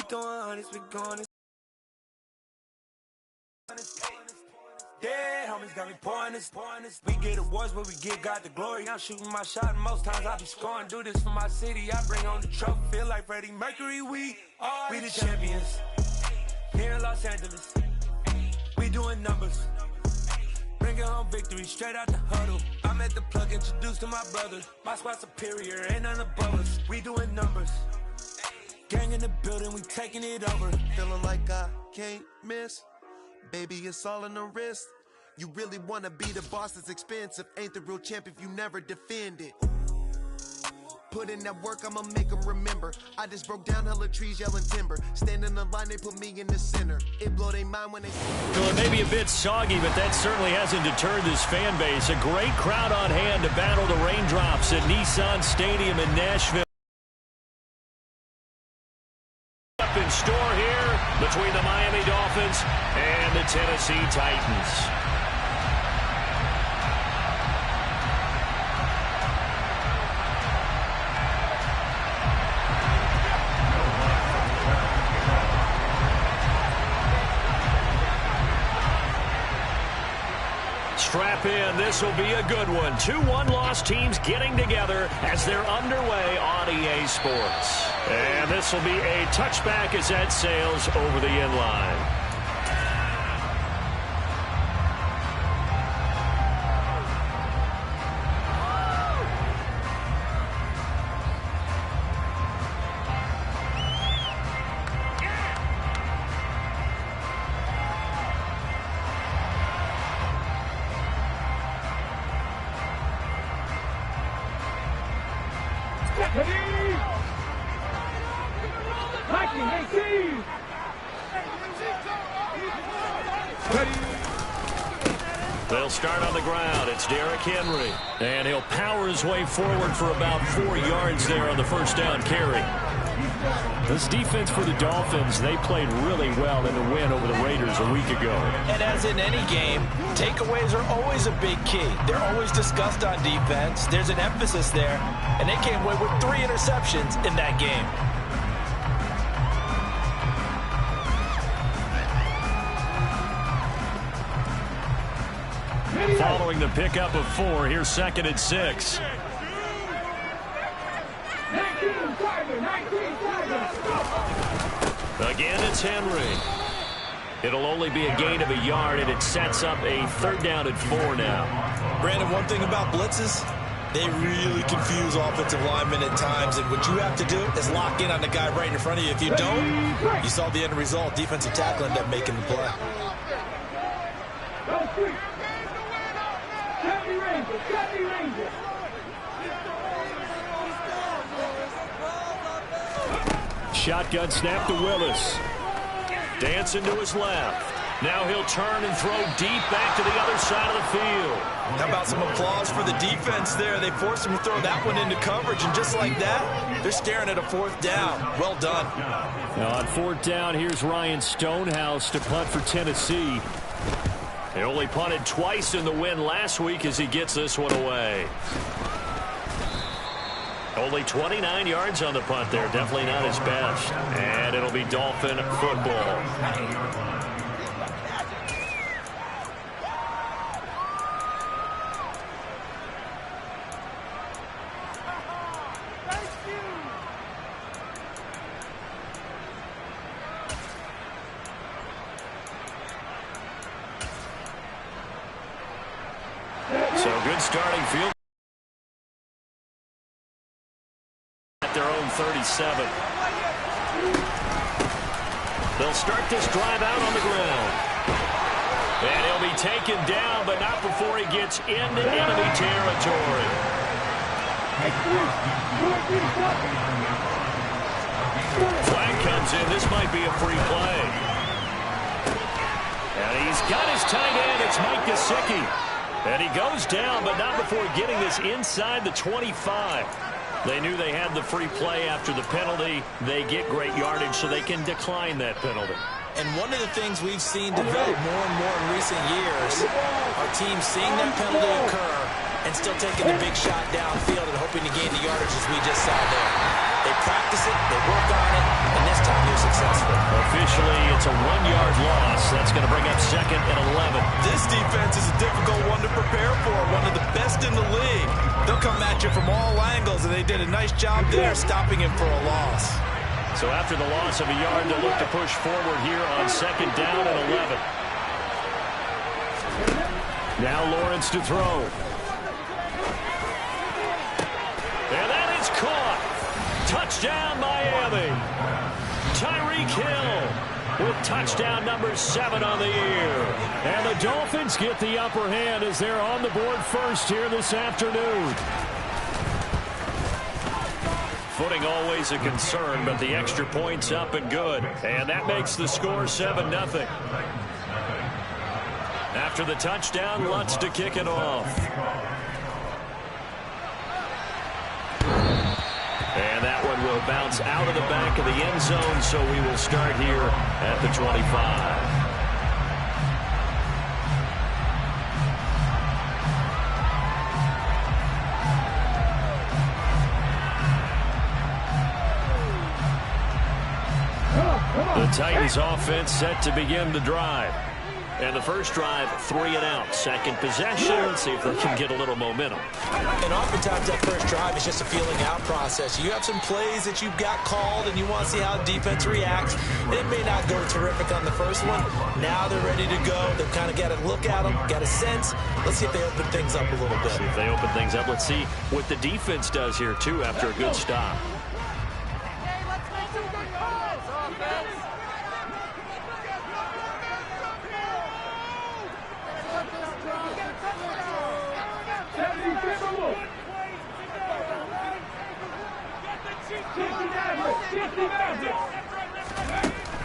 throwing hundreds, we going. Yeah, homies got me pouring this. We get awards, but we get God the glory. I'm shooting my shot, and most times I be scoring. Do this for my city, I bring on the trophy. Feel like Freddie Mercury, we the champions. Here in Los Angeles, we doing numbers. Bringing home victory, straight out the huddle. I'm at the plug, introduced to my brothers. My squad superior, ain't none above us. We doing numbers. Gang in the building, we taking it over. Feeling like I can't miss. Baby, it's all in the wrist. You really wanna be the boss, it's expensive. Ain't the real champ if you never defend it. Put in that work, I'ma make them remember. I just broke down hella trees, yelling timber. Stand in the line, they put me in the center. It blow their mind when they... Well, it may be a bit soggy, but that certainly hasn't deterred this fan base. A great crowd on hand to battle the raindrops at Nissan Stadium in Nashville. Up in store here between the Miami Dolphins and the Tennessee Titans. Strap in. This will be a good one. 2 one-loss teams getting together as they're underway on EA Sports. And this will be a touchback as that sails over the end line. They'll start on the ground. It's Derrick Henry. And he'll power his way forward for about 4 yards there on the first down carry. This defense for the Dolphins, they played really well in the win over the Raiders a week ago. And as in any game, takeaways are always a big key. They're always discussed on defense. There's an emphasis there. And they came away with 3 interceptions in that game. Following the pickup of 4, here's 2nd and 6. Again, it's Henry. It'll only be a gain of a yard, and it sets up a 3rd down and 4 now. Brandon, one thing about blitzes, they really confuse offensive linemen at times, and what you have to do is lock in on the guy right in front of you. If you don't, you saw the end result. Defensive tackle ended up making the play. Shotgun snap to Willis. Dancing to his left. Now he'll turn and throw deep back to the other side of the field. How about some applause for the defense there? They forced him to throw that one into coverage, and just like that, they're staring at a 4th down. Well done. Now on 4th down, here's Ryan Stonehouse to punt for Tennessee. He only punted twice in the win last week as he gets this one away. Only 29 yards on the punt there. Definitely not his best. And it'll be Dolphin football. So good starting field. At their own 37. They'll start this drive out on the ground. And he'll be taken down, but not before he gets into enemy territory. Flag comes in. This might be a free play. And he's got his tight end. It's Mike Gesicki. And he goes down, but not before getting this inside the 25. They knew they had the free play after the penalty. They get great yardage, so they can decline that penalty. And one of the things we've seen develop more and more in recent years are teams seeing that penalty occur and still taking the big shot downfield and hoping to gain the yardage as we just saw there. They practice it, they work on it, and this time they're successful. That's going to bring up 2nd and 11. This defense is a difficult one to prepare for, one of the best in the league. They'll come at you from all angles, and they did a nice job there stopping him for a loss. So after the loss of a yard, they'll look to push forward here on 2nd down and 11. Now Lawrence to throw. And that is caught. Touchdown, Miami. Tyreek Hill with touchdown number 7 on the year. And the Dolphins get the upper hand as they're on the board first here this afternoon. Footing always a concern, but the extra point's up and good. And that makes the score 7-0. After the touchdown, Lutz to kick it off. And that one will bounce out of the back of the end zone, so we will start here at the 25. The Titans offense set to begin the drive. And the first drive, 3 and out. Second possession. Let's see if they can get a little momentum. And oftentimes that first drive is just a feeling out process. You have some plays that you've got called and you want to see how the defense reacts. It may not go terrific on the first one. Now they're ready to go. They've kind of got to look at them, got a sense. Let's see if they open things up a little bit. See if they open things up. Let's see what the defense does here, too, after a good stop.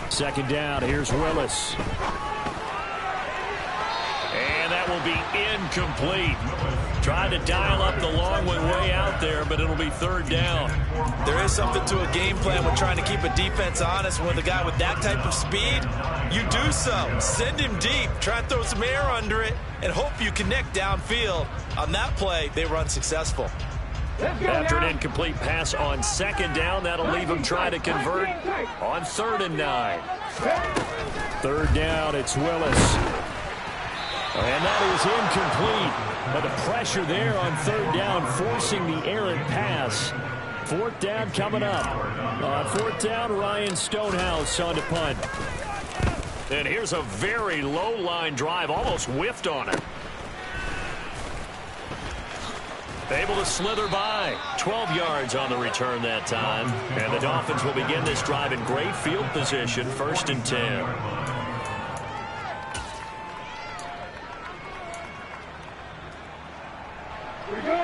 Second down, here's Willis. And that will be incomplete. Tried to dial up the long one way out there, but it'll be 3rd down. There is something to a game plan with trying to keep a defense honest. With a guy with that type of speed, you do so. Send him deep. Try and throw some air under it and hope you connect downfield. On that play, they were unsuccessful. After an incomplete pass on 2nd down, that'll leave them trying to convert on 3rd and 9. 3rd down, it's Willis. And that is incomplete. But the pressure there on 3rd down, forcing the errant pass. 4th down coming up. On 4th down, Ryan Stonehouse on to punt. And here's a very low line drive, almost whiffed on it. Able to slither by. 12 yards on the return that time. And the Dolphins will begin this drive in great field position, 1st and 10. We go!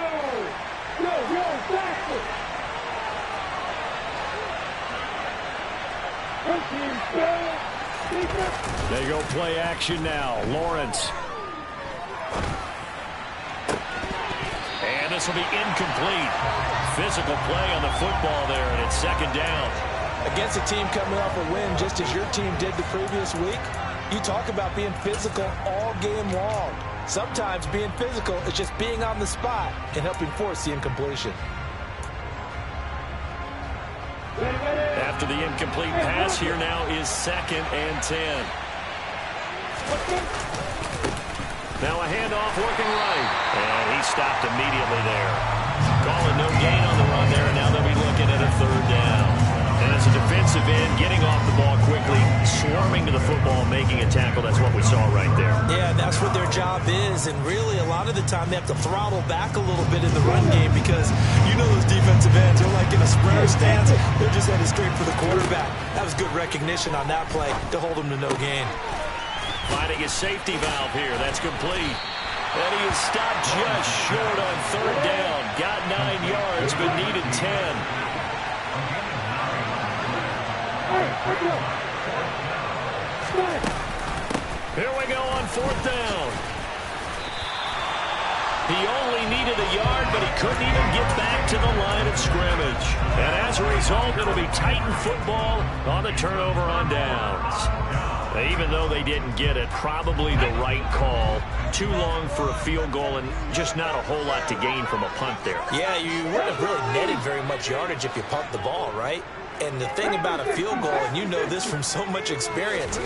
Go, faster! They go play action now. Lawrence. And this will be incomplete. Physical play on the football there, and it's 2nd down. Against a team coming off a win just as your team did the previous week, you talk about being physical all game long. Sometimes being physical is just being on the spot and helping force the incompletion. After the incomplete pass, here now is 2nd and 10. Now a handoff working right. And he stopped immediately there. Calling no gain on the run there, and now they'll be looking at a 3rd down. And as a defensive end, getting off the ball quickly, swarming to the football, making a tackle, that's what we saw right there. Yeah, that's what their job is, and really a lot of the time they have to throttle back a little bit in the run game because you know those defensive ends, they're like in a sprinter stance. They're just headed straight for the quarterback. That was good recognition on that play to hold them to no gain. Finding his safety valve here. That's complete. And he is stopped just short on 3rd down. Got 9 yards, but needed 10. Here we go on 4th down. He only needed a yard, but he couldn't even get back to the line of scrimmage. And as a result, it'll be Titan football on the turnover on downs. Even though they didn't get it, probably the right call. Too long for a field goal and just not a whole lot to gain from a punt there. Yeah, you wouldn't have really netted very much yardage if you pumped the ball, right? And the thing about a field goal, and you know this from so much experience,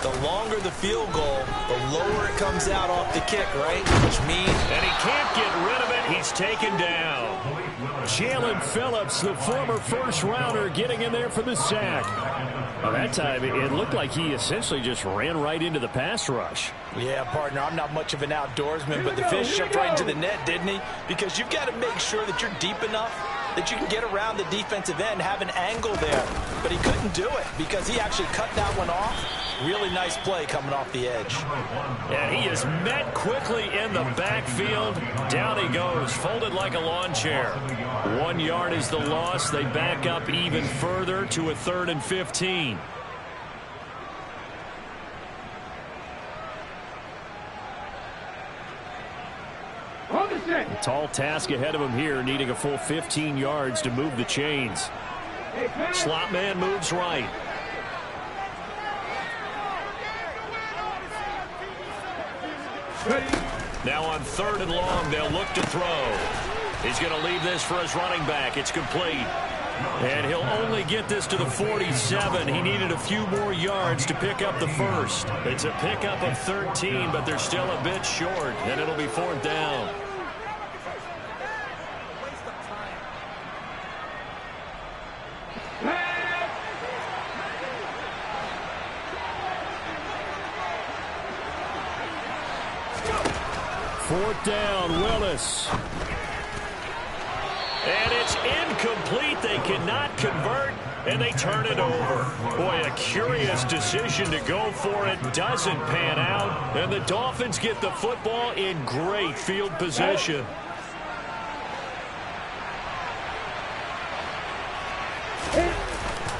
the longer the field goal, the lower it comes out off the kick, right? Which means... And he can't get rid of it. He's taken down. Jalen Phillips, the former first-rounder, getting in there for the sack. Well, that time, it looked like he essentially just ran right into the pass rush. Yeah, partner, I'm not much of an outdoorsman, but the fish jumped right into the net, didn't he? Because you've got to make sure that you're deep enough that you can get around the defensive end, have an angle there. But he couldn't do it because he actually cut that one off. Really nice play coming off the edge. And he is met quickly in the backfield. Down he goes, folded like a lawn chair. 1 yard is the loss. They back up even further to a 3rd and 15. A tall task ahead of him here, needing a full 15 yards to move the chains. Slot man moves right. Now on 3rd and long, they'll look to throw. He's going to leave this for his running back. It's complete. And he'll only get this to the 47. He needed a few more yards to pick up the first. It's a pickup of 13, but they're still a bit short, and it'll be 4th down. Fourth down, Willis. And it's incomplete. They cannot convert, and they turn it over. Boy, a curious decision to go for it. Doesn't pan out, and the Dolphins get the football in great field position.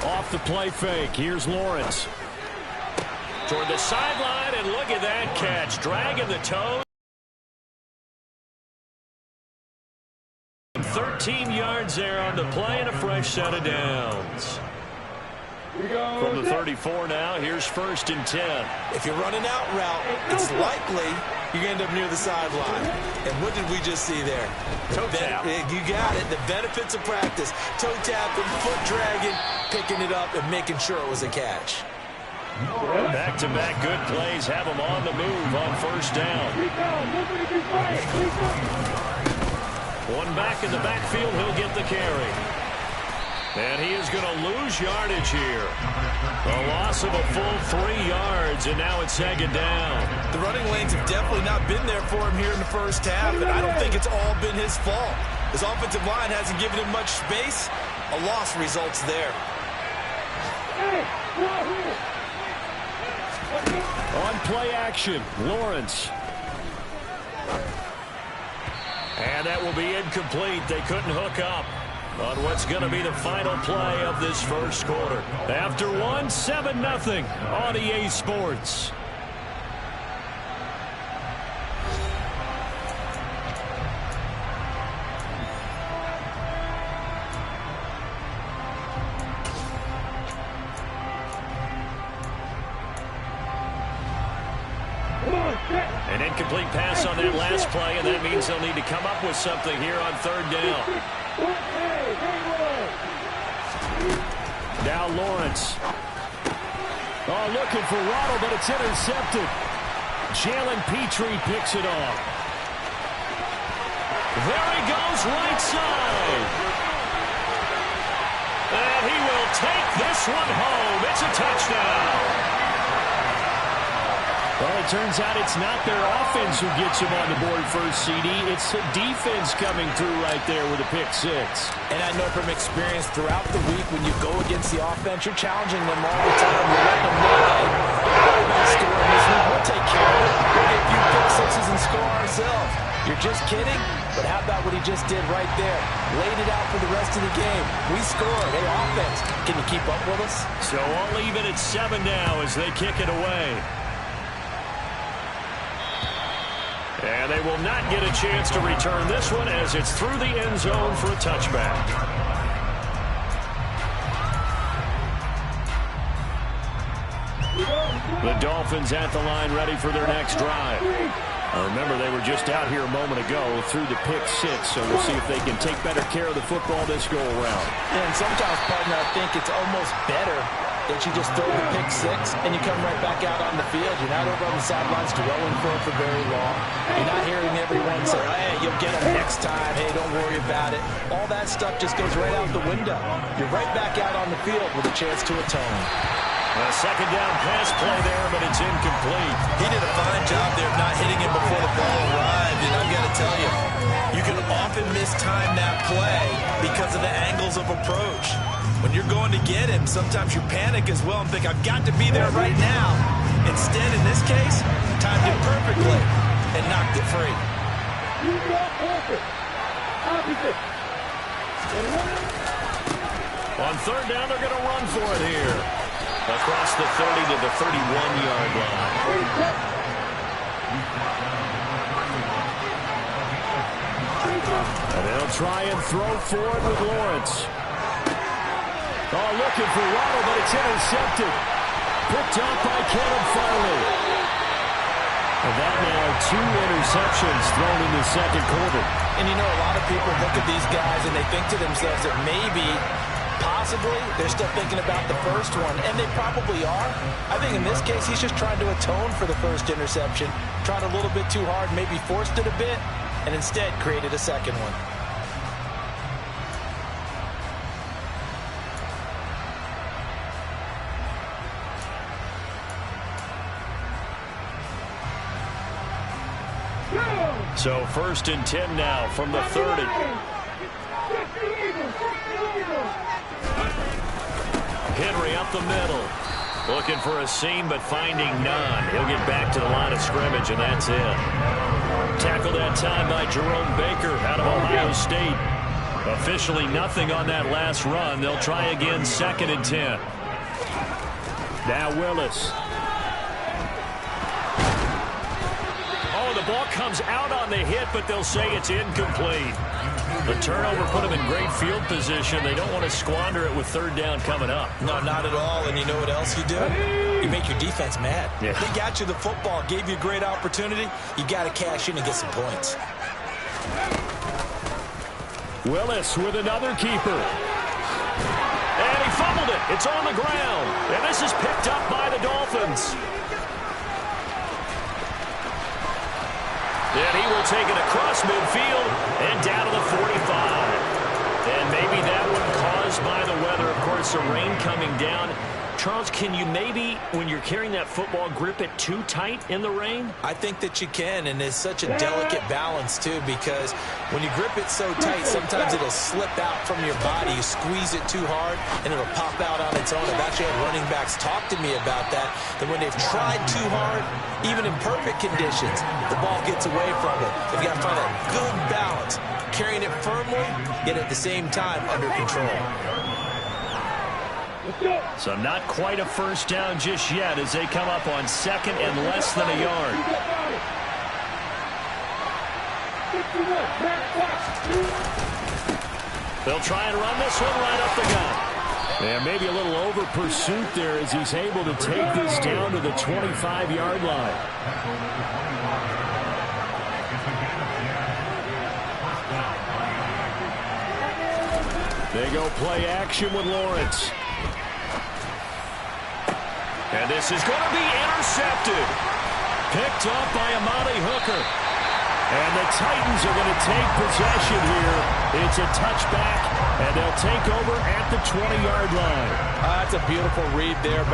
Off the play fake, here's Lawrence. Toward the sideline, and look at that catch. Dragging the toes. 13 yards there on the play and a fresh set of downs. From the 34 now, here's 1st and 10. If you're running out route, it's likely you're going to end up near the sideline. And what did we just see there? Toe tap. You got it. The benefits of practice. Toe tapping, foot dragging, picking it up, and making sure it was a catch. Back-to-back good plays have them on the move on 1st down. One back in the backfield, he'll get the carry. And he is going to lose yardage here. A loss of a full 3 yards, and now it's 2nd down. The running lanes have definitely not been there for him here in the first half, and I don't think it's all been his fault. His offensive line hasn't given him much space. A loss results there. On play action, Lawrence. And that will be incomplete. They couldn't hook up on what's going to be the final play of this first quarter. After one, 7-0 on EA Sports. An incomplete pass on that last play, and that means they'll need to come up with something here on 3rd down. Now Lawrence. Oh, looking for Waddle, but it's intercepted. Jalen Petrie picks it off. There he goes, right side. And he will take this one home. It's a touchdown. Well, it turns out it's not their offense who gets them on the board first, CD. It's the defense coming through right there with a pick 6. And I know from experience throughout the week when you go against the offense, you're challenging them all the time. You're letting them know, hey, we're not scoring this week. We'll take care of it. We'll get a few pick 6s and score ourselves. You're just kidding? But how about what he just did right there? Laid it out for the rest of the game. We scored. Hey, offense, can you keep up with us? So all even at 7 now as they kick it away. And they will not get a chance to return this one as it's through the end zone for a touchback. The Dolphins at the line ready for their next drive. Remember, they were just out here a moment ago through the pick six, so we'll see if they can take better care of the football this go-around. And sometimes, partner, I think it's almost better that you just throw the pick six and you come right back out on the field. You're not over on the sidelines dwelling for very long. You're not hearing everyone say, hey, you'll get them next time. Hey, don't worry about it. All that stuff just goes right out the window. You're right back out on the field with a chance to atone. A second down pass play there, but it's incomplete. He did a fine job there of not hitting him before the ball arrived, and I've got to tell you, you can often mistime that play because of the angles of approach. When you're going to get him, sometimes you panic as well and think, I've got to be there right now. Instead, in this case, timed it perfectly and knocked it free. On third down, they're going to run for it here. Across the 30 to the 31-yard line. And they'll try and throw forward with Lawrence. Oh, looking for Waddle, but it's intercepted. Picked up by Caleb Farley. And that now 2 interceptions thrown in the second quarter. And you know, a lot of people look at these guys and they think to themselves that maybe, possibly, they're still thinking about the first one, and they probably are. I think in this case, he's just trying to atone for the first interception. Tried a little bit too hard, maybe forced it a bit, and instead created a second one. So 1st and 10 now from the 30. Henry up the middle. Looking for a seam, but finding none. He'll get back to the line of scrimmage, and that's it. Tackled that time by Jerome Baker out of Ohio State. Officially nothing on that last run. They'll try again 2nd and 10. Now Willis. The ball comes out on the hit, but they'll say it's incomplete. The turnover put them in great field position. They don't want to squander it with 3rd down coming up. No, not at all. And you know what else you do? You make your defense mad. Yeah. They got you the football, gave you a great opportunity. You got to cash in and get some points. Willis with another keeper. And he fumbled it. It's on the ground. And this is picked up by the Dolphins. And he will take it across midfield and down to the 45. And maybe that one caused by the weather. Of course, the rain coming down. Charles, can you maybe, when you're carrying that football, grip it too tight in the rain? I think that you can, and it's such a delicate balance, too, because when you grip it so tight, sometimes it'll slip out from your body. You squeeze it too hard, and it'll pop out on its own. I've actually had running backs talk to me about that when they've tried too hard, even in perfect conditions, the ball gets away from it. They've got to find that good balance, carrying it firmly, yet at the same time under control. So not quite a first down just yet as they come up on 2nd and less than a yard. They'll try and run this one right up the gut. And maybe a little over pursuit there as he's able to take this down to the 25-yard line. They go play action with Lawrence. And this is going to be intercepted. Picked up by Amani Hooker. And the Titans are going to take possession here. It's a touchback, and they'll take over at the 20-yard line. That's a beautiful read there.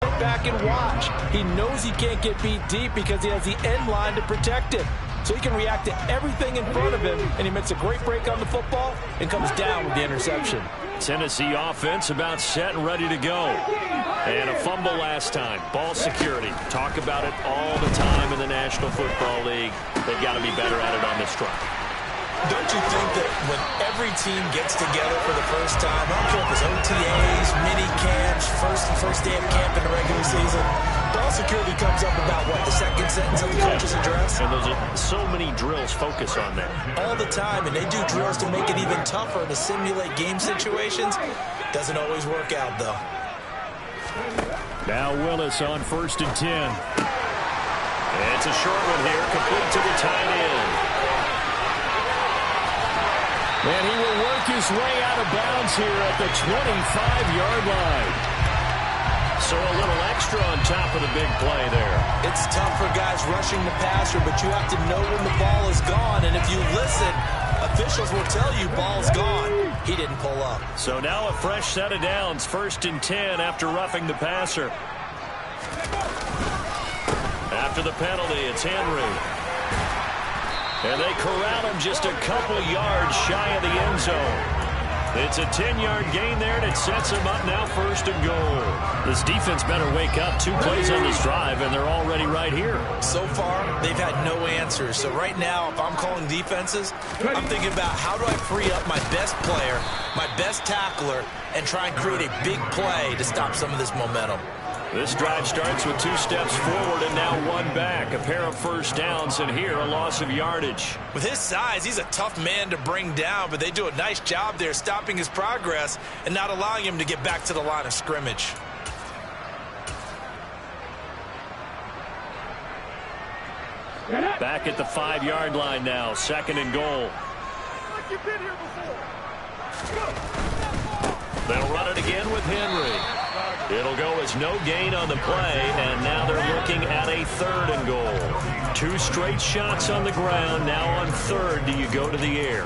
Back and watch. He knows he can't get beat deep because he has the end line to protect him. So he can react to everything in front of him, and he makes a great break on the football and comes down with the interception. Tennessee offense about set and ready to go. And a fumble last time. Ball security. Talk about it all the time in the National Football League. They've got to be better at it on this drive. Don't you think that when every team gets together for the first time, I don't care if it's OTAs, mini camps, first day of camp in the regular season, ball security comes up about, what, the second sentence of the coach's address? And those are so many drills focus on that. All the time, and they do drills to make it even tougher to simulate game situations. Doesn't always work out, though. Now Willis on 1st and 10. And it's a short one here, complete to the tight end. And he will work his way out of bounds here at the 25-yard line. So a little extra on top of the big play there. It's tough for guys rushing the passer, but you have to know when the ball is gone. And if you listen, officials will tell you ball's gone. He didn't pull up. So now a fresh set of downs, 1st and 10 after roughing the passer. After the penalty, it's Henry. And they corral him just a couple yards shy of the end zone. It's a 10-yard gain there, and it sets him up now 1st and goal. This defense better wake up. 2 plays on this drive, and they're already right here. So far, they've had no answers. So right now, if I'm calling defenses, I'm thinking about how do I free up my best player, my best tackler, and try and create a big play to stop some of this momentum. This drive starts with 2 steps forward and now 1 back. A pair of first downs, and here a loss of yardage. With his size, he's a tough man to bring down, but they do a nice job there stopping his progress and not allowing him to get back to the line of scrimmage. Back at the 5-yard line now, 2nd and goal. They'll run it again with Henry. It'll go as no gain on the play, and now they're looking at a 3rd and goal. 2 straight shots on the ground. Now on 3rd, do you go to the air?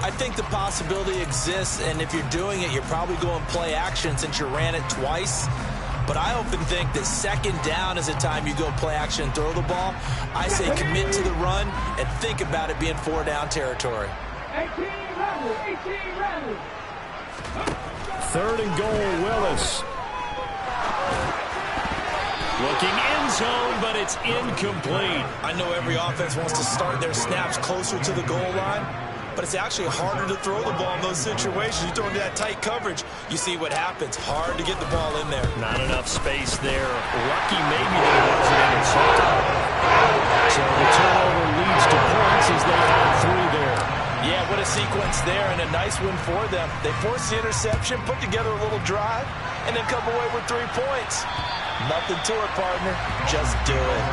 I think the possibility exists, and if you're doing it, you're probably going play action since you ran it twice. But I often think that 2nd down is the time you go play action and throw the ball. I say commit to the run and think about it being 4-down territory. 3rd and goal, Willis. Looking end zone, but it's incomplete. I know every offense wants to start their snaps closer to the goal line, but it's actually harder to throw the ball in those situations. You throw into that tight coverage, you see what happens. Hard to get the ball in there. Not enough space there. Lucky maybe that it wasn't intercepted. So the turnover leads to points as they add 3 there. Yeah, what a sequence there, and a nice win for them. They forced the interception, put together a little drive, and then come away with 3 points. Nothing to it, partner. Just do it.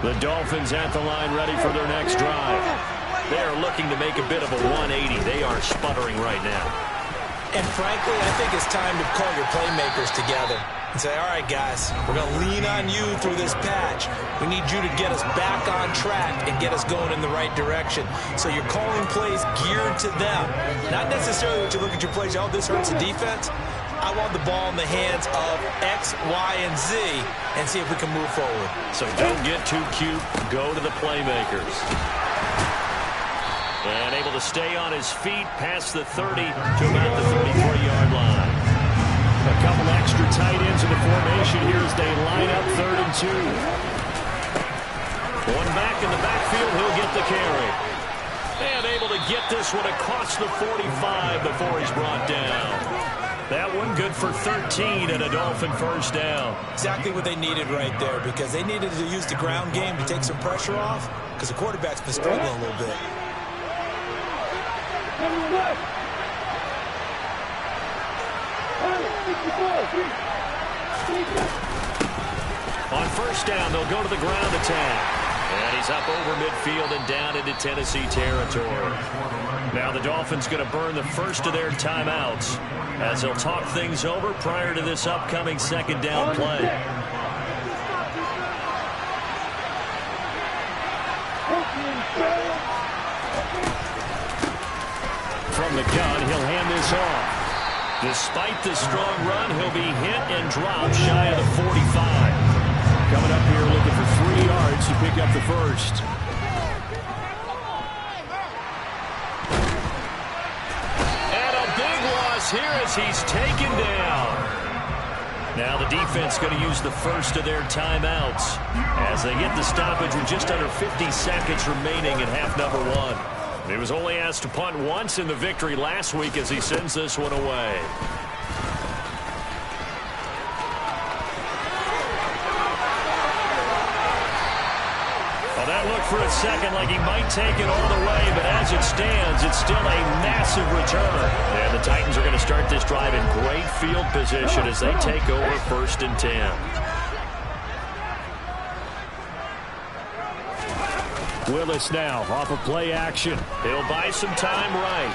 The Dolphins at the line ready for their next drive. They are looking to make a bit of a 180. They are sputtering right now. And frankly, I think it's time to call your playmakers together and say, all right, guys, we're going to lean on you through this patch. We need you to get us back on track and get us going in the right direction. So you're calling plays geared to them. Not necessarily that you look at your plays, oh, this hurts the defense. I want the ball in the hands of X, Y, and Z and see if we can move forward. So don't get too cute. Go to the playmakers. And able to stay on his feet past the 30 to about the 33-yard line. A couple extra tight ends in the formation here as they line up 3rd and 2. 1 back in the backfield. He'll get the carry. And able to get this one across the 45 before he's brought down. That one good for 13 and a Dolphin first down. Exactly what they needed right there, because they needed to use the ground game to take some pressure off, because the quarterback's been struggling a little bit. On first down, they'll go to the ground attack. And he's up over midfield and down into Tennessee territory. Now the Dolphins going to burn the first of their timeouts as they'll talk things over prior to this upcoming 2nd down play. From the gun, he'll hand this off. Despite the strong run, he'll be hit and dropped shy of the 45. Coming up here looking for 3 yards to pick up the first. And a big loss here as he's taken down. Now the defense going to use the first of their timeouts as they get the stoppage with just under 50 seconds remaining in half number 1. He was only asked to punt once in the victory last week as he sends this one away. Well, that looked for a second like he might take it all the way, but as it stands, it's still a massive return. And the Titans are going to start this drive in great field position as they take over 1st and 10. Willis now off of play action. He'll buy some time right.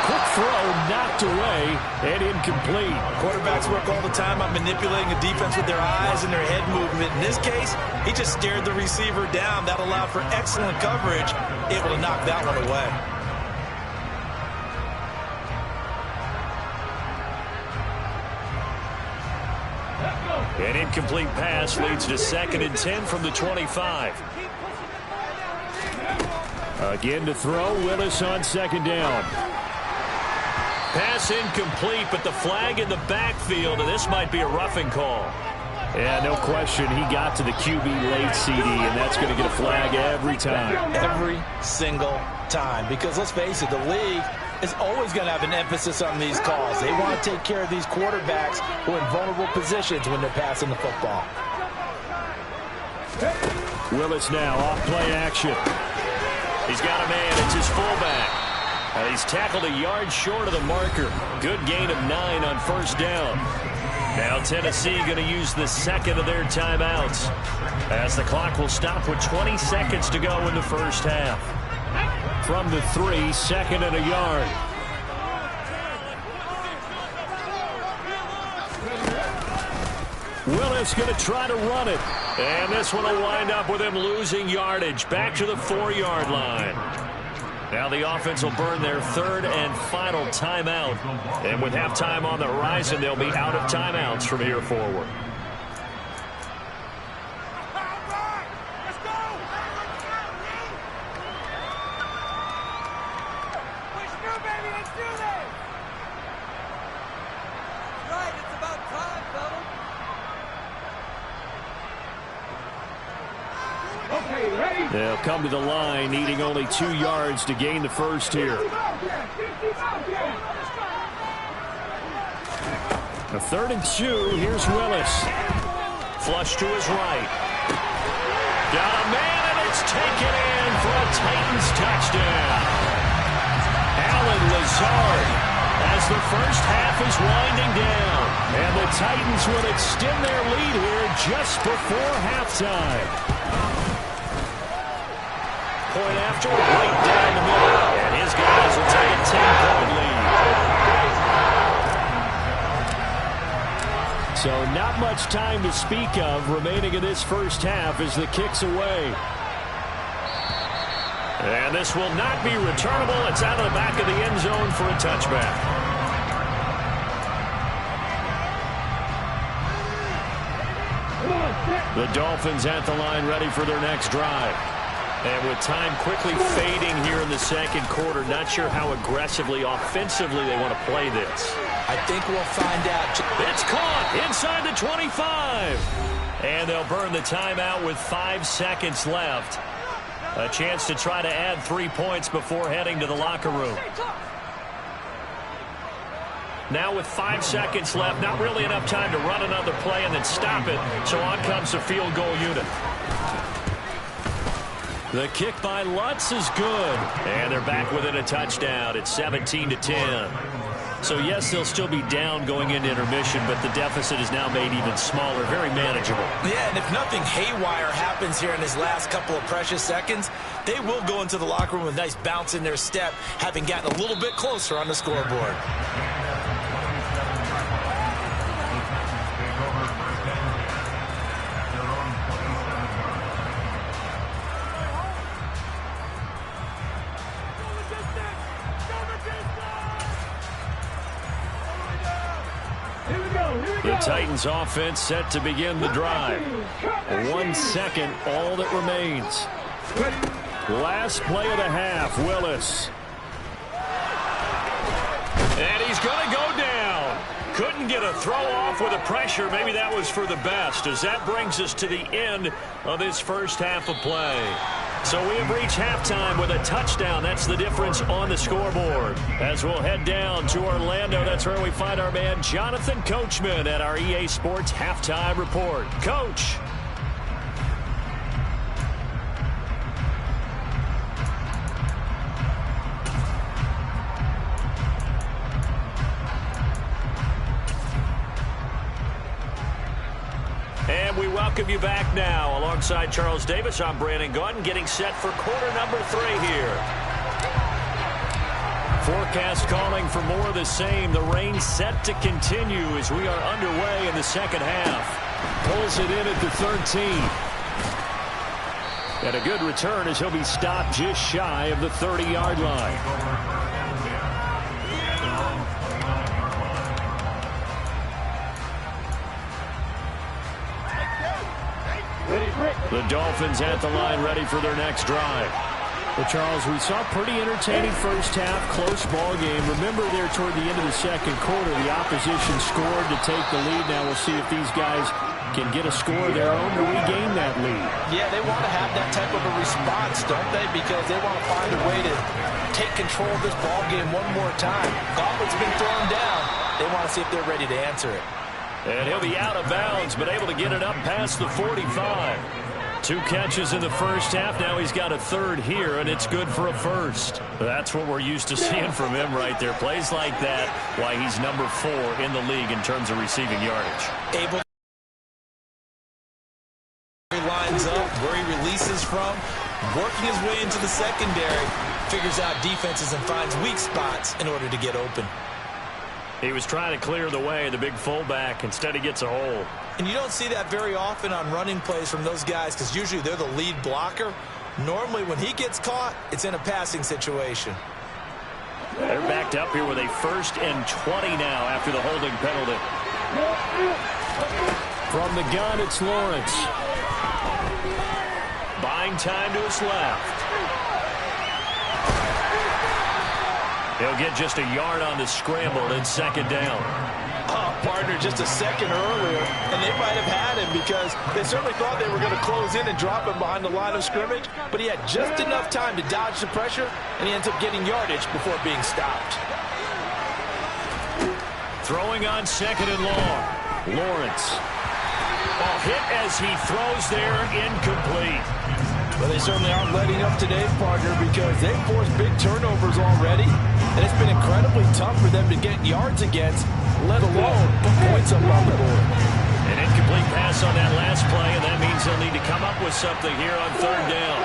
Quick throw knocked away and incomplete. Quarterbacks work all the time on manipulating a defense with their eyes and their head movement. In this case, he just stared the receiver down. That allowed for excellent coverage, able to knock that one away. An incomplete pass leads to 2nd and 10 from the 25. Again to throw, Willis on 2nd down. Pass incomplete, but the flag in the backfield, and this might be a roughing call. Yeah, no question. He got to the QB late, CD, and that's going to get a flag every time. Every single time. Because let's face it, the league is always going to have an emphasis on these calls. They want to take care of these quarterbacks who are in vulnerable positions when they're passing the football. Willis now off play action. He's got a man. It's his fullback. He's tackled a yard short of the marker. Good gain of 9 on 1st down. Now Tennessee going to use the 2nd of their timeouts as the clock will stop with 20 seconds to go in the 1st half. From the 3, 2nd and a yard. Willis going to try to run it. And this one will wind up with him losing yardage. Back to the 4-yard line. Now the offense will burn their 3rd and final timeout. And with halftime on the horizon, they'll be out of timeouts from here forward. They'll come to the line, needing only 2 yards to gain the 1st here. A 3rd and 2. Here's Willis. Flush to his right. Got a man, and it's taken in for a Titans touchdown. Allen Lazard as the 1st half is winding down. And the Titans will extend their lead here just before halftime. Point after, right down the middle. And his guys will take a 10-point lead. So not much time to speak of remaining in this 1st half as the kick's away. And this will not be returnable. It's out of the back of the end zone for a touchback. The Dolphins at the line ready for their next drive. And with time quickly fading here in the 2nd quarter, not sure how aggressively, offensively they want to play this. I think we'll find out. It's caught inside the 25. And they'll burn the timeout with 5 seconds left. A chance to try to add 3 points before heading to the locker room. Now with 5 seconds left, not really enough time to run another play and then stop it. So on comes the field goal unit. The kick by Lutz is good. And they're back within a touchdown. It's 17-10. So, yes, they'll still be down going into intermission, but the deficit is now made even smaller, very manageable. Yeah, and if nothing haywire happens here in his last couple of precious seconds, they will go into the locker room with a nice bounce in their step, having gotten a little bit closer on the scoreboard. The Titans offense set to begin the drive. 1 second, all that remains. Last play of the half, Willis. And he's going to go down. Couldn't get a throw off with the pressure. Maybe that was for the best, as that brings us to the end of this 1st half of play. So we have reached halftime with a touchdown. That's the difference on the scoreboard. As we'll head down to Orlando, that's where we find our man Jonathan Coachman at our EA Sports Halftime Report. Coach. And we welcome you back now. Alongside Charles Davis, I'm Brandon Gaudin, getting set for quarter number 3 here. Forecast calling for more of the same. The rain set to continue as we are underway in the second half. Pulls it in at the 13. And a good return as he'll be stopped just shy of the 30-yard line. The Dolphins at the line, ready for their next drive. Well, Charles, we saw a pretty entertaining first half, close ball game. Remember there toward the end of the second quarter, the opposition scored to take the lead. Now we'll see if these guys can get a score of their own to regain that lead. Yeah, they want to have that type of a response, don't they? Because they want to find a way to take control of this ball game one more time. Gauntlet's been thrown down. They want to see if they're ready to answer it. And he'll be out of bounds, but able to get it up past the 45. 2 catches in the first half. Now he's got a third here, and it's good for a first. That's what we're used to seeing from him right there. Plays like that, why he's number 4 in the league in terms of receiving yardage. Able he lines up, where he releases from, working his way into the secondary, figures out defenses and finds weak spots in order to get open. He was trying to clear the way, the big fullback. Instead, he gets a hole. And you don't see that very often on running plays from those guys because usually they're the lead blocker. Normally, when he gets caught, it's in a passing situation. They're backed up here with a 1st and 20 now after the holding penalty. From the gun, it's Lawrence. Buying time to his left. He'll get just a yard on the scramble and second down. Partner just a second earlier, and they might have had him because they certainly thought they were going to close in and drop him behind the line of scrimmage, but he had just enough time to dodge the pressure, and he ends up getting yardage before being stopped. Throwing on 2nd and long. Lawrence. A hit as he throws there, incomplete. Well, they certainly aren't letting up today, partner, because they've forced big turnovers already, and it's been incredibly tough for them to get yards against, let alone put points up on the board. An incomplete pass on that last play, and that means they'll need to come up with something here on 3rd down.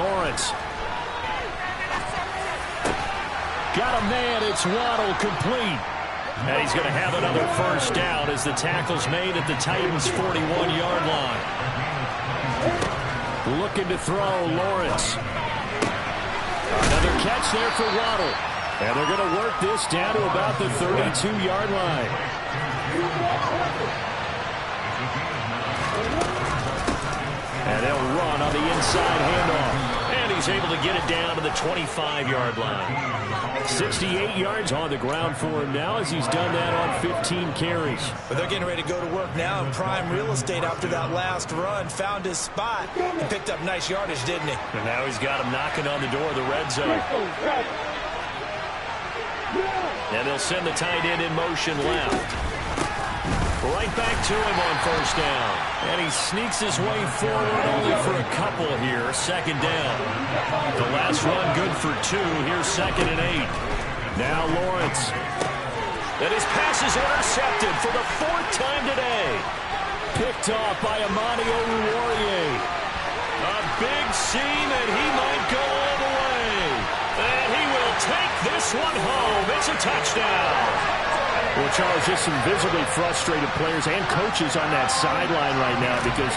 Lawrence. Got a man, it's Waddle, complete. And he's going to have another first down as the tackle's made at the Titans' 41-yard line. Looking to throw, Lawrence. Another catch there for Waddle. And they're going to work this down to about the 32-yard line. And they'll run on the inside handoff. And he's able to get it down to the 25-yard line. 68 yards on the ground for him now as he's done that on 15 carries. But they're getting ready to go to work now in prime real estate after that last run. Found his spot and picked up nice yardage, didn't he? And now he's got him knocking on the door of the red zone. And they'll send the tight end in motion left. Right back to him on 1st down. And he sneaks his way forward only for a couple here. 2nd down. The last run good for 2. Here's 2nd and 8. Now Lawrence. And his pass is intercepted for the 4th time today. Picked off by Amani Oruwariye. A big seam, and he might go all the way. And he will take this one home. It's a touchdown. Well, Charles, just some visibly frustrated players and coaches on that sideline right now because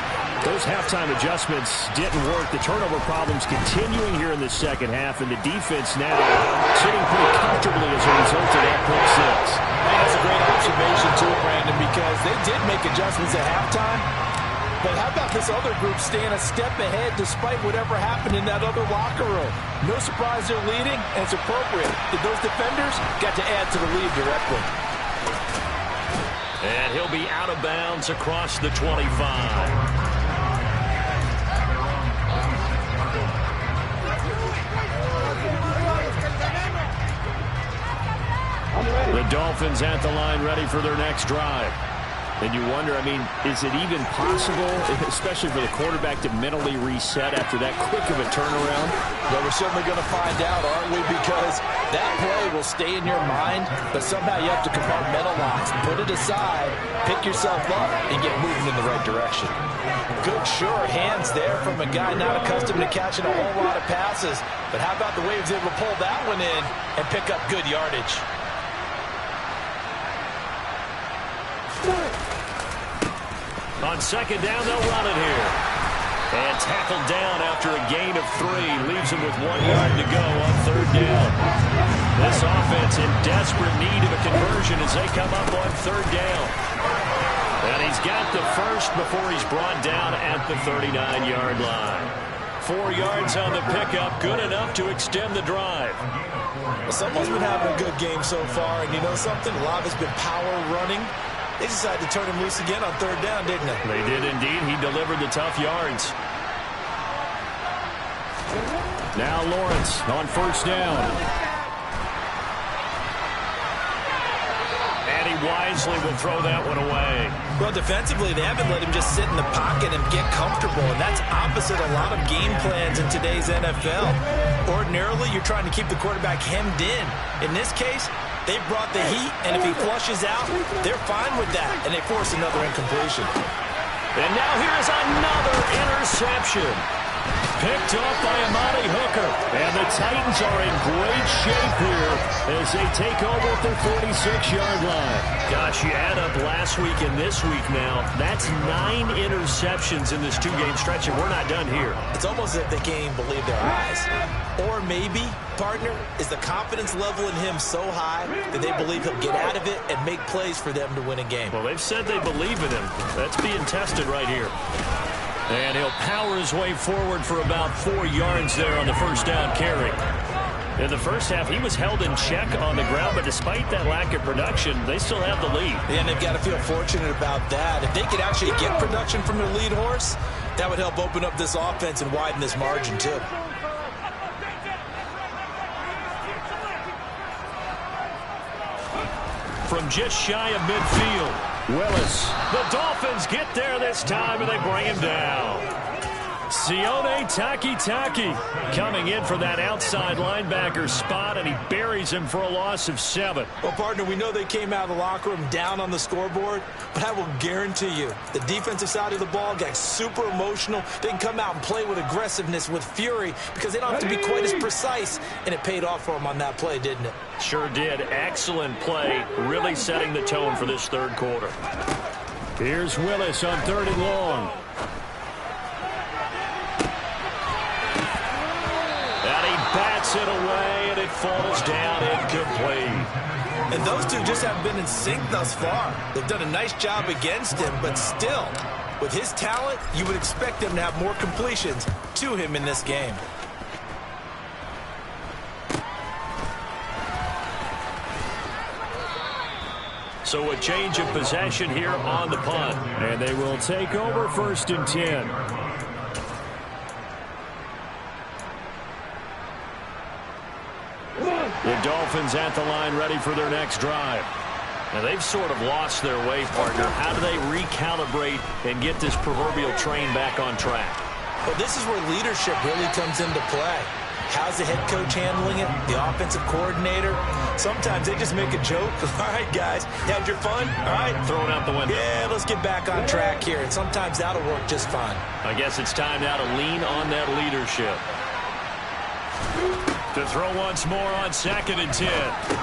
those halftime adjustments didn't work. The turnover problems continuing here in the second half, and the defense now sitting pretty comfortably as a result of that pick 6. That's a great observation, too, Brandon, because they did make adjustments at halftime. But how about this other group staying a step ahead despite whatever happened in that other locker room? No surprise they're leading, and it's appropriate that those defenders got to add to the lead directly. And he'll be out of bounds across the 25. The Dolphins at the line ready for their next drive. And you wonder, I mean, is it even possible, especially for the quarterback, to mentally reset after that quick of a turnaround? Well, we're certainly going to find out, aren't we? Because that play will stay in your mind, but somehow you have to compartmentalize, put it aside, pick yourself up, and get moving in the right direction. Good, sure hands there from a guy not accustomed to catching a whole lot of passes. But how about the way he was able to pull that one in and pick up good yardage? On second down, they'll run it here. And tackled down after a gain of 3. Leaves him with 1 yard to go on third down. This offense in desperate need of a conversion as they come up on third down. And he's got the first before he's brought down at the 39-yard line. 4 yards on the pickup, good enough to extend the drive. Well, someone's been having a good game so far, and you know something? A lot has been power running. They decided to turn him loose again on third down, didn't they? They did indeed. He delivered the tough yards. Now Lawrence on first down. And he wisely will throw that one away. Well, defensively, they haven't let him just sit in the pocket and get comfortable, and that's opposite a lot of game plans in today's NFL. Ordinarily, you're trying to keep the quarterback hemmed in. In this case, they brought the heat, and if he flushes out, they're fine with that, and they force another incompletion. And now here's another interception. Picked off by Amani Hooker. And the Titans are in great shape here as they take over at their 46-yard line. Gosh, you add up last week and this week now, that's 9 interceptions in this 2-game stretch, and we're not done here. It's almost as if they can't even believe their eyes. Or maybe, partner, is the confidence level in him so high that they believe he'll get out of it and make plays for them to win a game. Well, they've said they believe in him. That's being tested right here. And he'll power his way forward for about 4 yards there on the first down carry. In the first half, he was held in check on the ground, but despite that lack of production, they still have the lead. And they've got to feel fortunate about that. If they could actually get production from their lead horse, that would help open up this offense and widen this margin too. From just shy of midfield, Willis. The Dolphins get there this time, and they bring him down. Sione Takitaki coming in for that outside linebacker spot, and he buries him for a loss of 7. Well, partner, we know they came out of the locker room down on the scoreboard, but I will guarantee you the defensive side of the ball got super emotional. They can come out and play with aggressiveness, with fury, because they don't have to be quite as precise, and it paid off for them on that play, didn't it? Sure did. Excellent play, really setting the tone for this third quarter. Here's Willis on 3rd and long. And he bats it away, and it falls down incomplete. And those two just haven't been in sync thus far. They've done a nice job against him, but still, with his talent, you would expect them to have more completions to him in this game. So a change of possession here on the punt. And they will take over 1st and 10. The Dolphins at the line ready for their next drive. Now they've sort of lost their way, partner. How do they recalibrate and get this proverbial train back on track? Well, this is where leadership really comes into play. How's the head coach handling it? The offensive coordinator? Sometimes they just make a joke. All right, guys, you had your fun? All right. Throw it out the window. Yeah, let's get back on track here. And sometimes that'll work just fine. I guess it's time now to lean on that leadership. To throw once more on 2nd and 10.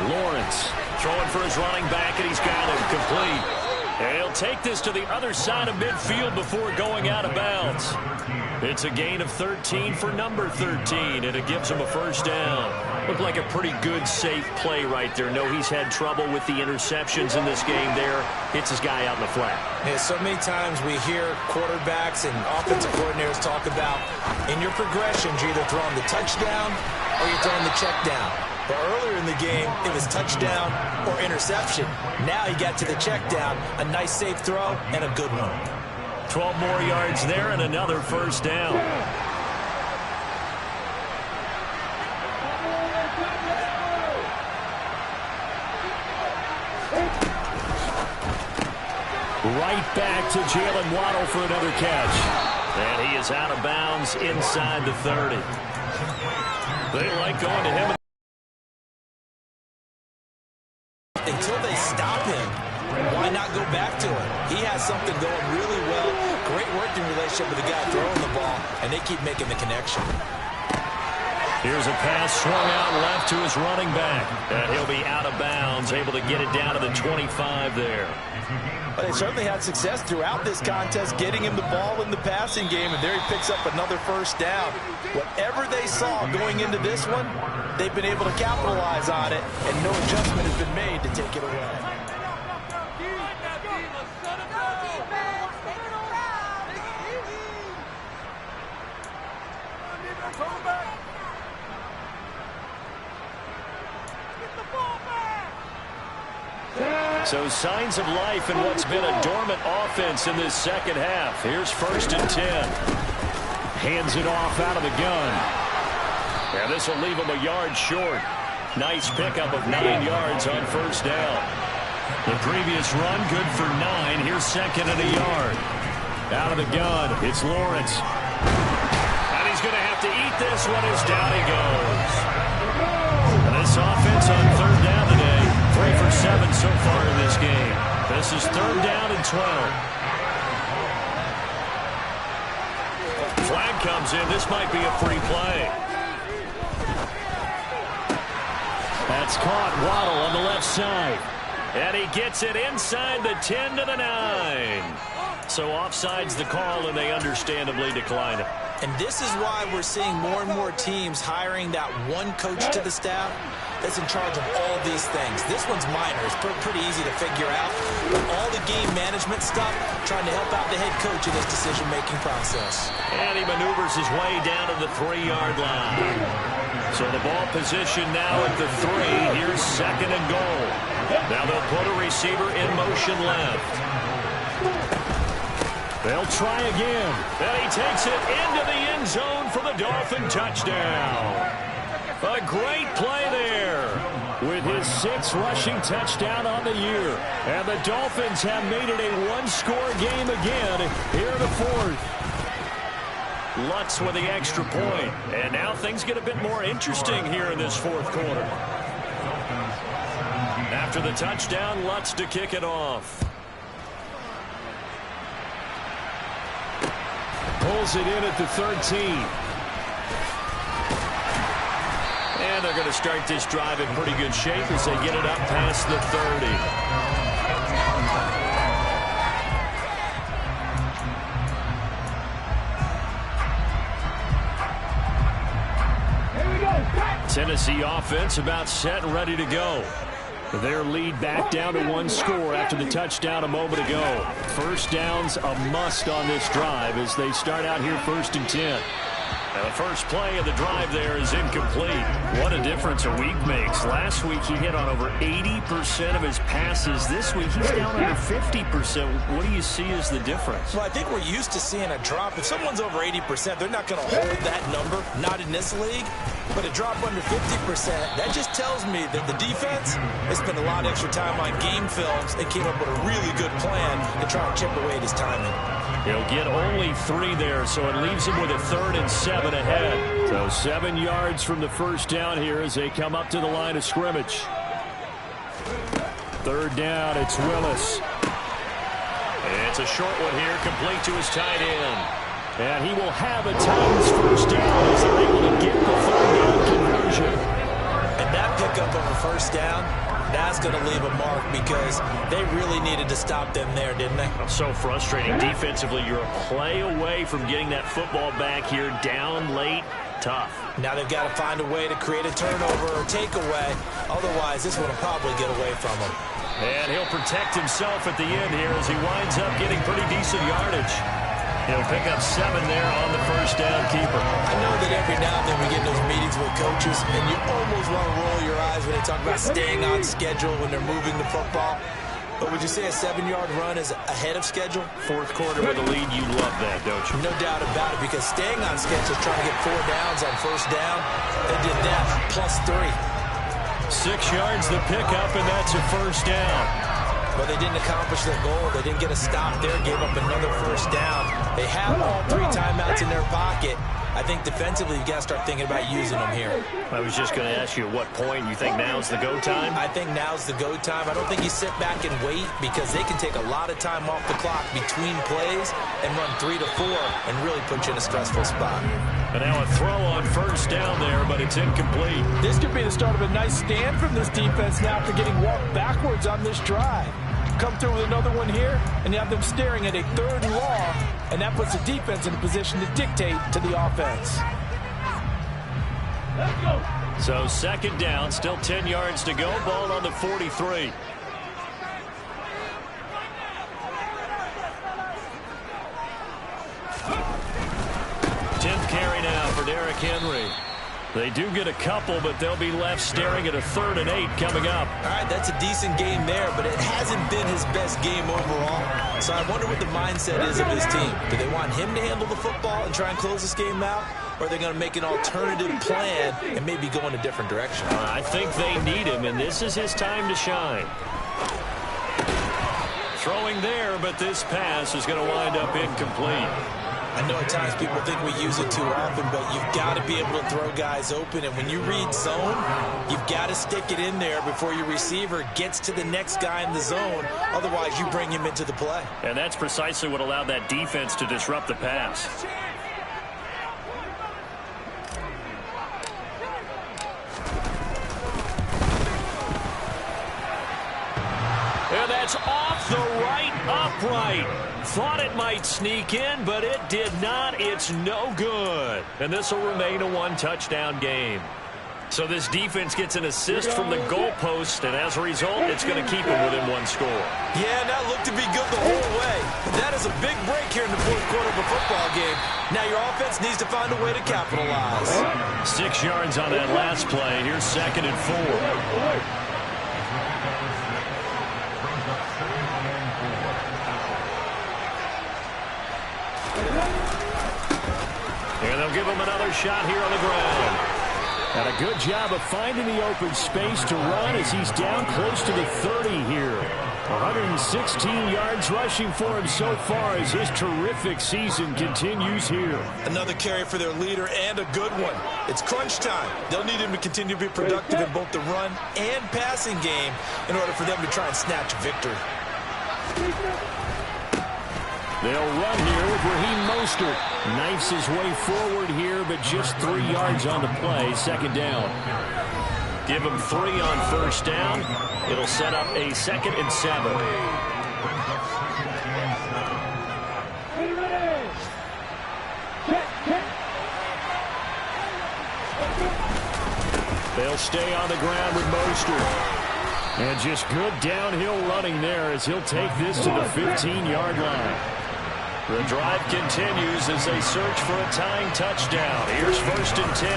Lawrence throwing for his running back, and he's got him complete. And he'll take this to the other side of midfield before going out of bounds. It's a gain of 13 for number 13, and it gives him a first down. Looked like a pretty good, safe play right there. No, he's had trouble with the interceptions in this game there. Hits his guy out in the flat. Yeah, so many times we hear quarterbacks and offensive coordinators talk about in your progressions, you're either throwing the touchdown or you're throwing the check down. But earlier in the game, it was touchdown or interception. Now he got to the check down, a nice safe throw, and a good one. 12 more yards there and another first down. Right back to Jalen Waddle for another catch. And he is out of bounds inside the 30. They like going to him. Until they stop him, why not go back to him? He has something going really well. Great working relationship with the guy throwing the ball, and they keep making the connection. Here's a pass swung out left to his running back. And he'll be out of bounds, able to get it down to the 25 there. But they certainly had success throughout this contest, getting him the ball in the passing game, and there he picks up another first down. Whatever they saw going into this one, they've been able to capitalize on it, and no adjustment has been made to take it away. So signs of life in what's been a dormant offense in this second half. Here's 1st and 10. Hands it off out of the gun. And this will leave him a yard short. Nice pickup of 9 yards on first down. The previous run good for 9. Here's 2nd and a yard. Out of the gun, it's Lawrence. And he's going to have to eat this one as down he goes. And this offense on 3rd down today. 3 for 7 so far in this game. This is 3rd down and 12. Flag comes in. This might be a free play. That's caught. Waddle on the left side. And he gets it inside the 10 to the 9. So offside's the call, and they understandably decline it. And this is why we're seeing more and more teams hiring that one coach to the staff that's in charge of all these things. This one's minor. It's pretty easy to figure out. But all the game management stuff, trying to help out the head coach in this decision-making process. And he maneuvers his way down to the 3-yard line. So the ball position now at the 3. Here's 2nd and goal. Now they'll put a receiver in motion left. They'll try again. And he takes it into the end zone for the Dolphin touchdown. A great play there with his 6th rushing touchdown on the year. And the Dolphins have made it a one-score game again here in the 4th. Lutz with the extra point. And now things get a bit more interesting here in this 4th quarter. After the touchdown, Lutz to kick it off. Pulls it in at the 13. And they're going to start this drive in pretty good shape as they get it up past the 30. Tennessee offense about set and ready to go. Their lead back down to 1 score after the touchdown a moment ago. First down's a must on this drive as they start out here 1st and 10. And the first play of the drive there is incomplete. What a difference a week makes. Last week he hit on over 80% of his passes. This week he's down under 50%. What do you see as the difference? Well, I think we're used to seeing a drop. If someone's over 80%, they're not going to hold that number. Not in this league. But a drop under 50%, that just tells me that the defense has spent a lot of extra time on game films and came up with a really good plan to try and chip away at his timing. He'll get only 3 there, so it leaves him with a 3rd and 7 ahead. So 7 yards from the first down here as they come up to the line of scrimmage. 3rd down, it's Willis. It's a short one here, complete to his tight end. And he will have a Titans first down as they're able to get the 3rd down conversion. And that pickup of a first down, that's going to leave a mark because they really needed to stop them there, didn't they? So frustrating. Defensively, you're a play away from getting that football back here down late. Tough. Now they've got to find a way to create a turnover or takeaway. Otherwise, this one will probably get away from him. And he'll protect himself at the end here as he winds up getting pretty decent yardage. He'll pick up 7 there on the first down keeper. I know that every now and then we get in those meetings with coaches, and you almost want to roll your eyes when they talk about staying on schedule when they're moving the football. But would you say a 7-yard run is ahead of schedule? Fourth quarter with a lead, you love that, don't you? No doubt about it, because staying on schedule is trying to get 4 downs on first down. They did that, +3. 6 yards the pickup, and that's a first down. But they didn't accomplish their goal. They didn't get a stop there, gave up another first down. They have all 3 timeouts in their pocket. I think defensively, you've got to start thinking about using them here. I was just going to ask you at what point you think now's the go time? I think now's the go time. I don't think you sit back and wait, because they can take a lot of time off the clock between plays and run 3 to 4 and really put you in a stressful spot. And now a throw on first down there, but it's incomplete. This could be the start of a nice stand from this defense now after getting walked backwards on this drive. Come through with another one here, and you have them staring at a 3rd and long, and that puts the defense in a position to dictate to the offense. Let's go. So 2nd down, still 10 yards to go, ball on the 43. Carry now for Derrick Henry. They do get a couple, but they'll be left staring at a 3rd and 8 coming up. All right, that's a decent game there, but it hasn't been his best game overall. So I wonder what the mindset is of his team. Do they want him to handle the football and try and close this game out? Or are they going to make an alternative plan and maybe go in a different direction? I think they need him, and this is his time to shine. Throwing there, but this pass is going to wind up incomplete. I know at times people think we use it too often, but you've got to be able to throw guys open. And when you read zone, you've got to stick it in there before your receiver gets to the next guy in the zone. Otherwise, you bring him into the play. And that's precisely what allowed that defense to disrupt the pass. And that's off the right upright. Thought it might sneak in, but it did not. It's no good. And this will remain a 1-touchdown game. So this defense gets an assist from the goalpost, and as a result, it's going to keep them within 1 score. Yeah, and that looked to be good the whole way. That is a big break here in the 4th quarter of a football game. Now your offense needs to find a way to capitalize. 6 yards on that last play. Here's 2nd and 4. And they'll give him another shot here on the ground. And a good job of finding the open space to run as he's down close to the 30 here. 116 yards rushing for him so far as his terrific season continues here. Another carry for their leader and a good one. It's crunch time. They'll need him to continue to be productive in both the run and passing game in order for them to try and snatch a victory. They'll run here with Raheem Mostert. Knifes his way forward here, but just 3 yards on the play. 2nd down. Give him 3 on first down. It'll set up a 2nd and 7. They'll stay on the ground with Mostert. And just good downhill running there as he'll take this to the 15-yard line. The drive continues as they search for a tying touchdown. Here's 1st and 10.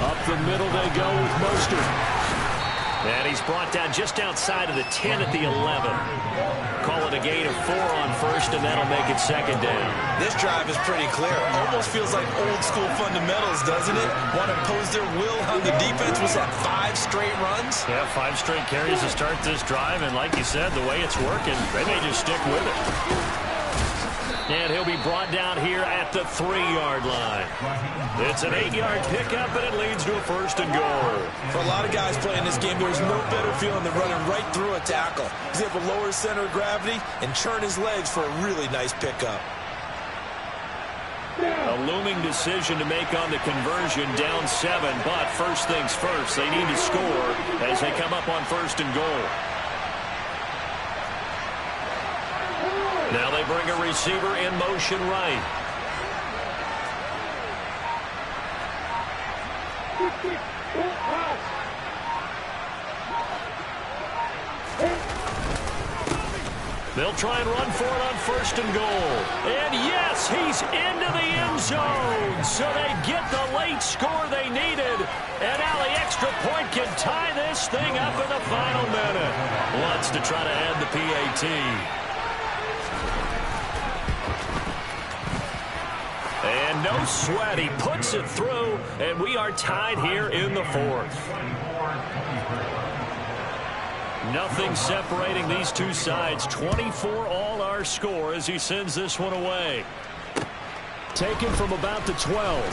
Up the middle they go with Mostert. And he's brought down just outside of the 10 at the 11. Call it a gain of 4 on first, and that'll make it 2nd down. This drive is pretty clear. Almost feels like old school fundamentals, doesn't it? Want to impose their will on the defense. Was that 5 straight runs? Yeah, 5 straight carries to start this drive, and like you said, the way it's working, they may just stick with it. And he'll be brought down here at the 3-yard line. It's an 8-yard pickup, and it leads to a 1st and goal. For a lot of guys playing this game, there's no better feeling than running right through a tackle. He's able to lower his center of gravity and churn his legs for a really nice pickup. A looming decision to make on the conversion, down 7, but first things first, they need to score as they come up on 1st and goal. Now they bring a receiver in motion right. They'll try and run for it on 1st and goal. And yes, he's into the end zone. So they get the late score they needed. And now the extra point can tie this thing up in the final minute. Wants to try to add the PAT. And no sweat. He puts it through. And we are tied here in the 4th. Nothing separating these two sides. 24 all our score as he sends this one away. Taken from about the 12.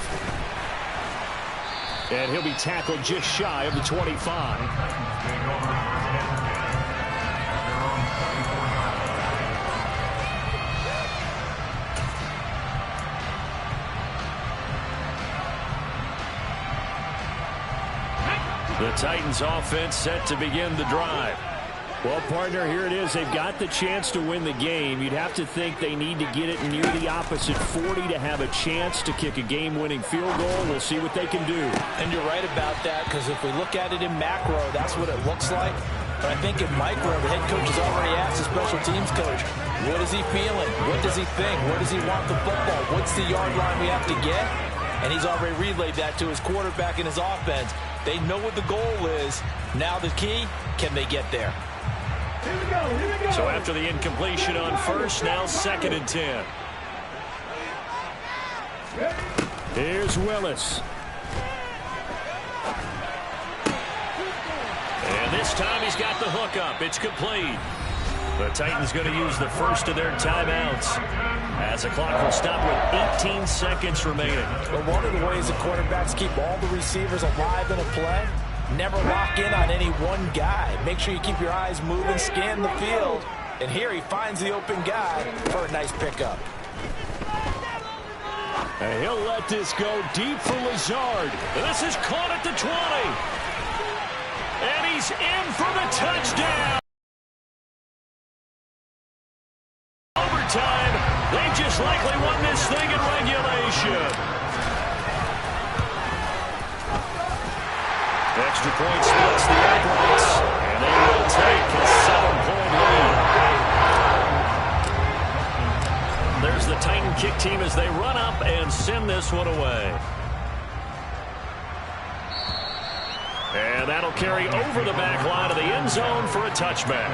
And he'll be tackled just shy of the 25. The Titans offense set to begin the drive. Well, partner, here it is. They've got the chance to win the game. You'd have to think they need to get it near the opposite 40 to have a chance to kick a game-winning field goal. We'll see what they can do. And you're right about that, because if we look at it in macro, that's what it looks like. But I think in micro, the head coach has already asked the special teams coach, what is he feeling? What does he think? Where does he want the football? What's the yard line we have to get? And he's already relayed that to his quarterback and his offense. They know what the goal is. Now the key, can they get there? Here we go. So after the incompletion on 1st, now 2nd and 10. Here's Willis. And this time he's got the hook up. It's complete. The Titans going to use the first of their timeouts as the clock will stop with 18 seconds remaining. But one of the ways the quarterbacks keep all the receivers alive in a play, never lock in on any one guy. Make sure you keep your eyes moving, scan the field. And here he finds the open guy for a nice pickup. And he'll let this go deep for Lazard. This is caught at the 20. And he's in for the touchdown. Overtime. They just likely won this thing in regulation. Extra point splits the uprights, and they will take a 7-point lead. There's the Titan kick team as they run up and send this one away. And that'll carry over the back line of the end zone for a touchback.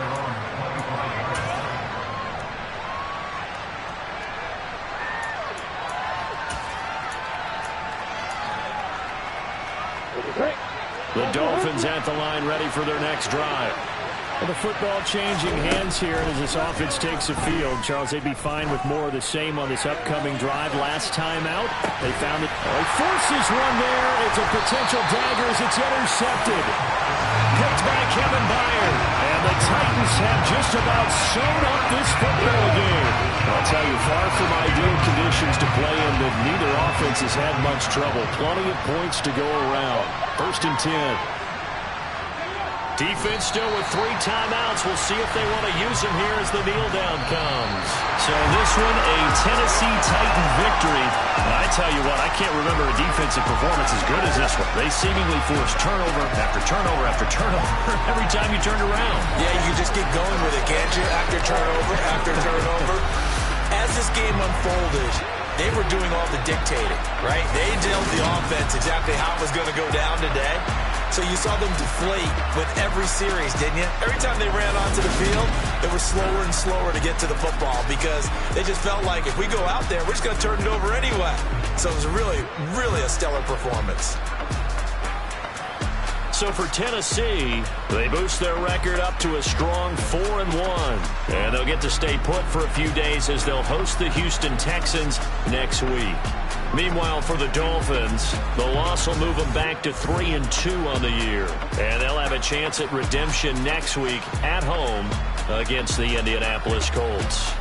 The Dolphins at the line ready for their next drive. Well, the football changing hands here as this offense takes the field. Charles, they'd be fine with more of the same on this upcoming drive. Last time out, they found it. Oh, he forces one there. It's a potential dagger as it's intercepted. Picked by Kevin Byard. And the Titans have just about sewn up this football game. I'll tell you, far from ideal conditions to play in, but neither offense has had much trouble. Plenty of points to go around. 1st and 10. Defense still with 3 timeouts. We'll see if they want to use them here as the kneel down comes. So this one, a Tennessee Titan victory. I tell you what, I can't remember a defensive performance as good as this one. They seemingly forced turnover after turnover after turnover every time you turned around. Yeah, you just get going with it, can't you? After turnover after turnover. As this game unfolded, they were doing all the dictating, right? They told the offense exactly how it was going to go down today. So you saw them deflate with every series, didn't you? Every time they ran onto the field, they were slower and slower to get to the football because they just felt like if we go out there, we're just going to turn it over anyway. So it was really, really a stellar performance. So for Tennessee, they boost their record up to a strong 4-1. And they'll get to stay put for a few days as they'll host the Houston Texans next week. Meanwhile, for the Dolphins, the loss will move them back to 3-2 on the year. And they'll have a chance at redemption next week at home against the Indianapolis Colts.